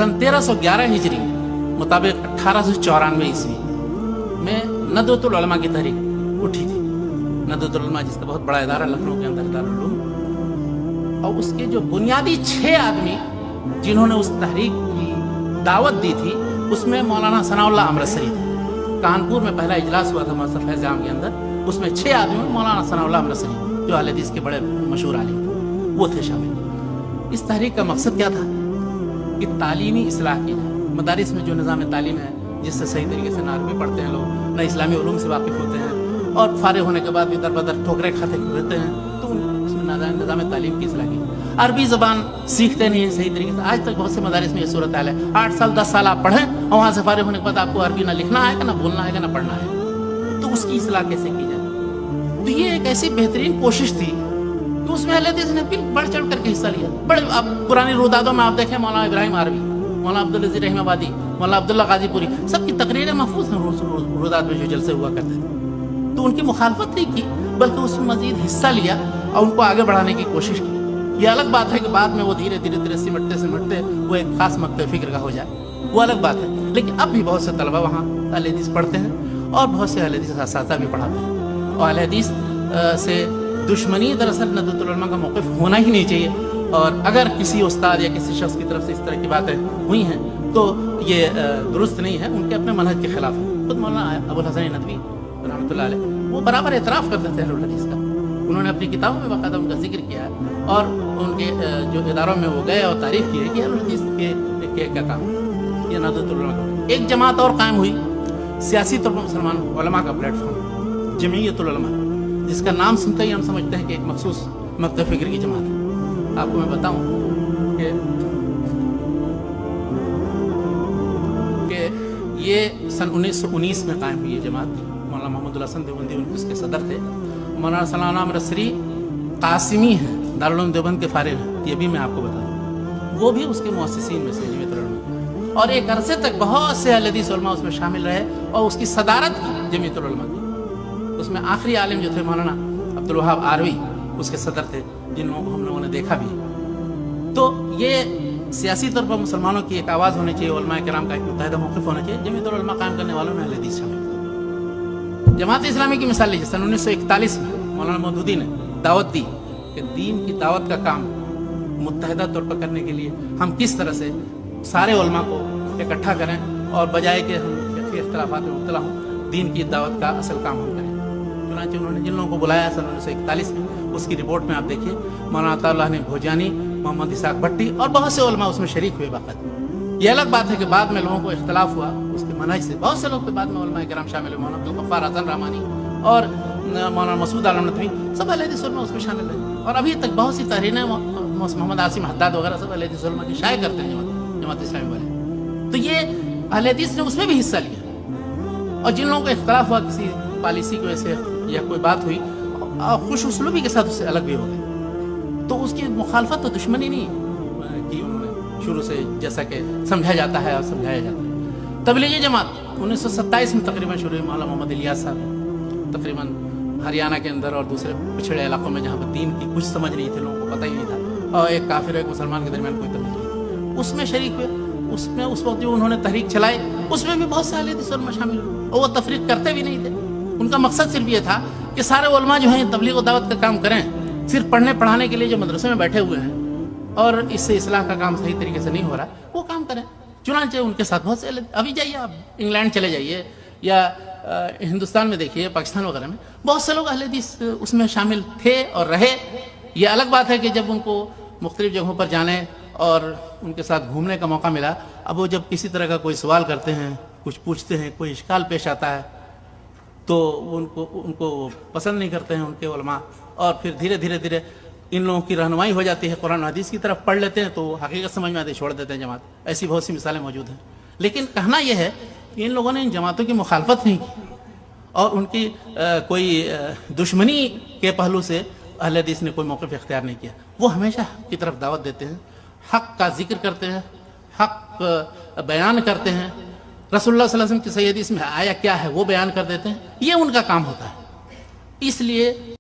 सन 1311 हिजरी मुताबिक 1894 ईस्वी में नदवतुल उलमा की तहरीक उठी थी। नदवतुल उलमा जिसका बहुत बड़ा इदारा लखनऊ के अंदर दारुल उलूम, और उसके जो बुनियादी 6 आदमी जिन्होंने उस तहरीक की दावत दी थी उसमें मौलाना सनाउल्लाह अमृतसरी थे। कानपुर में पहला इजलास हुआ था मौलाना फैज़ आम के अंदर, उसमें 6 आदमी में मौलाना सनाउल्लाह अमृतसरी जो अहले हदीस के बड़े मशहूर आलिम थे वो थे शामिल। इस तहरीक का मकसद क्या था कि तालीमी इस्लाह की जाए। मदारिस में जो निज़ाम तालीम है जिससे सही तरीके से ना अरबी पढ़ते हैं लोग, ना इस्लामी उलूम से वाकिफ़ होते हैं और फारिग होने के बाद भी दर बदर ठोकरे खाते रहते हैं, तो उसमें निज़ाम तालीम की इस्लाह की। अरबी ज़बान सीखते नहीं हैं सही तरीके से। आज तक बहुत से मदारिस में ये सूरत हाल है, 8 साल 10 साल आप पढ़ें और वहाँ से फारिग होने के बाद आपको अरबी ना लिखना आएगा, ना बोलना आएगा, ना पढ़ना है, तो उसकी इस्लाह कैसे की जाए। तो ये एक ऐसी बेहतरीन कोशिश थी कि उसमें अहले हदीस ने फिर बढ़ चढ़ करके हिस्सा लिया। बड़े अब पुरानी रुदादों में आप देखें, मौलाना इब्राहिम आरवी, मौलाना अब्दुल अजीज रहमाबादी, मौलाना अब्दुल्ला गाजीपुरी, सबकी तकरीरें महफूज हैं रुदात में जो जलसे हुआ करते थे। तो उनकी मुखालफत नहीं की बल्कि उसमें मजीद हिस्सा लिया और उनको आगे बढ़ाने की कोशिश की। ये अलग बात है कि बाद में वो धीरे धीरे सिमटते वो एक खास मकतब फिक्र का हो जाए, वो अलग बात है। लेकिन अब भी बहुत से तलबा वहाँ अहले हदीस पढ़ते हैं और बहुत से अहले हदीस असातिज़ा भी पढ़ाते हैं। और अहले हदीस से दुश्मनी दरअसल नदवतुल उलमा का मौक़िफ़ होना ही नहीं चाहिए। और अगर किसी उस्ताद या किसी शख्स की तरफ से इस तरह की बातें हुई हैं तो ये दुरुस्त नहीं है, उनके अपने मनहज के खिलाफ है। खुद मौलाना अबुल हसन नदवी रहमतुल्लाह अलैह वो बराबर एतराफ़ करते थे अहलुल हदीस का। उन्होंने अपनी किताबों में बाकायदा उनका जिक्र किया है और उनके जो इदारों में वो गए और तारीफ़ की है कि अहलुल हदीस के क्या काम है। ये नदवतुल उलमा का एक जमात और कायम हुई, सियासी तौर पर मुसलमान उलमा का प्लेटफॉर्म, जमीयतुल उलमा, जिसका नाम सुनते ही हम समझते हैं कि एक मखसूस मकतब फ़िक्र की जमात है। आपको मैं बताऊं कि ये सन 1919 में कायम हुई ये जमात। मौलाना मोहम्मद हसन देवबंदी उसके सदर थे। मौलाना सनाउल्लाह अमृतसरी कासिमी हैं, दारुल उलूम देवबंद के फारिग हैं, ये भी मैं आपको बता दूँ। वो भी उसके मुअस्सिसीन में से जमीयतुल उलमा, और एक अरसे तक बहुत से अहले हदीस उलमा उसमें शामिल रहे और उसकी सदारत की जमीयतुल उलमा की। उसमें आखिरी आलिम जो थे मौलाना अब्दुल वहाब आरवी उसके सदर थे, जिन लोगों को हम लोगों ने देखा भी। तो ये सियासी तौर पर मुसलमानों की एक आवाज़ होनी चाहिए, उलमाए किराम का एक मुत्तहिदा मौक़िफ़ होना चाहिए। जमीयतुल उलमा कायम करने वालों में अहले हदीस शामिल। जमात इस्लामी की मिसाल लीजिए, सन 1941 में मौलाना मौदूदी ने दावत दी कि दीन की दावत का काम मुत्तहिदा तौर पर करने के लिए हम किस तरह से सारे उलमा को इकट्ठा करें और बजाय कि हम फिक़ही इख्तिलाफ़ात में मुब्तला हों, दीन की दावत का असल काम हम करें। चुनांचे उन्होंने जिन लोगों को बुलाया सन 1941 में, उसकी रिपोर्ट में आप देखिए मौलाना अताउल्लाह ने भोजानी, मोहम्मद इसाक भट्टी और बहुत से उलमा उसमें शरीक हुए बाक़ायदा। ये अलग बात है कि बाद में लोगों को इख्तिलाफ हुआ उसके मनहज से, बहुत से लोग के बाद में उलमाए किराम शामिल हुए, मौलाना अब्दुल गफ्फार हसन रहमानी और मौलाना मसूद आलम नदवी, सब अहले हदीस उलमा उसमें शामिल रहे। और अभी तक बहुत सी तहरीरें मोहम्मद आसिम हद्दाद वगैरह सब अहले हदीस उलमा की शाये करते हैं जमात इस्लामी वाले। तो ये अहले हदीस ने उसमें भी हिस्सा लिया। और जिन लोगों को इख्तिलाफ हुआ किसी पॉलिसी की वजह से या कोई बात हुई, खुश उसलूबी के साथ उससे अलग भी हो गए, तो उसकी मुखालफत तो दुश्मनी नहीं की उन्होंने शुरू से, जैसा कि समझा जाता है और समझाया जाता है। तबलीगी जमात 1927 में तकरीबन शुरू हुई। मौलाना मोहम्मद इलियास साहब तकरीबन हरियाणा के अंदर और दूसरे पिछड़े इलाकों में जहाँ पर दीन की कुछ समझ नहीं थी, लोगों को पता ही नहीं था, और एक काफिर एक मुसलमान के दरमियान कोई तमीज़ नहीं, उसमें शरीक हुए। उसमें उस वक्त जो उन्होंने तहरीक चलाई उसमें भी बहुत से अहले हदीस उलमा शामिल हुए और वो तफरीक करते भी नहीं थे। उनका मकसद सिर्फ ये था कि सारे उलमा जो हैं तबलीग व दावत का काम करें, सिर्फ पढ़ने पढ़ाने के लिए जो मदरसे में बैठे हुए हैं और इससे इस्लाह का काम सही तरीके से नहीं हो रहा, वो काम करें। चुनांचे उनके साथ बहुत से, अभी जाइए आप इंग्लैंड चले जाइए या हिंदुस्तान में देखिए, पाकिस्तान वगैरह में बहुत से लोग अहले हदीस उसमें शामिल थे और रहे। ये अलग बात है कि जब उनको मुख्तलिफ जगहों पर जाने और उनके साथ घूमने का मौका मिला, अब वो जब किसी तरह का कोई सवाल करते हैं, कुछ पूछते हैं, कोई इश्काल पेश आता है, तो उनको पसंद नहीं करते हैं उनके उलमा, और फिर धीरे धीरे इन लोगों की रहनुमाई हो जाती है, कुरान हदीस की तरफ पढ़ लेते हैं तो हकीकत समझ में आती है, छोड़ देते हैं जमात। ऐसी बहुत सी मिसालें मौजूद हैं। लेकिन कहना यह है कि इन लोगों ने इन जमातों की मुखालफत नहीं की और उनकी कोई दुश्मनी के पहलू से अहले हदीस ने कोई मौक़िफ़ इख्तियार नहीं किया। वो हमेशा हक़ की तरफ दावत देते हैं, हक़ का जिक्र करते हैं, हक़ बयान करते हैं, रसूलुल्लाह सल्लल्लाहु अलैहि वसल्लम की सही हदीस में आया क्या है वो बयान कर देते हैं। ये उनका काम होता है। इसलिए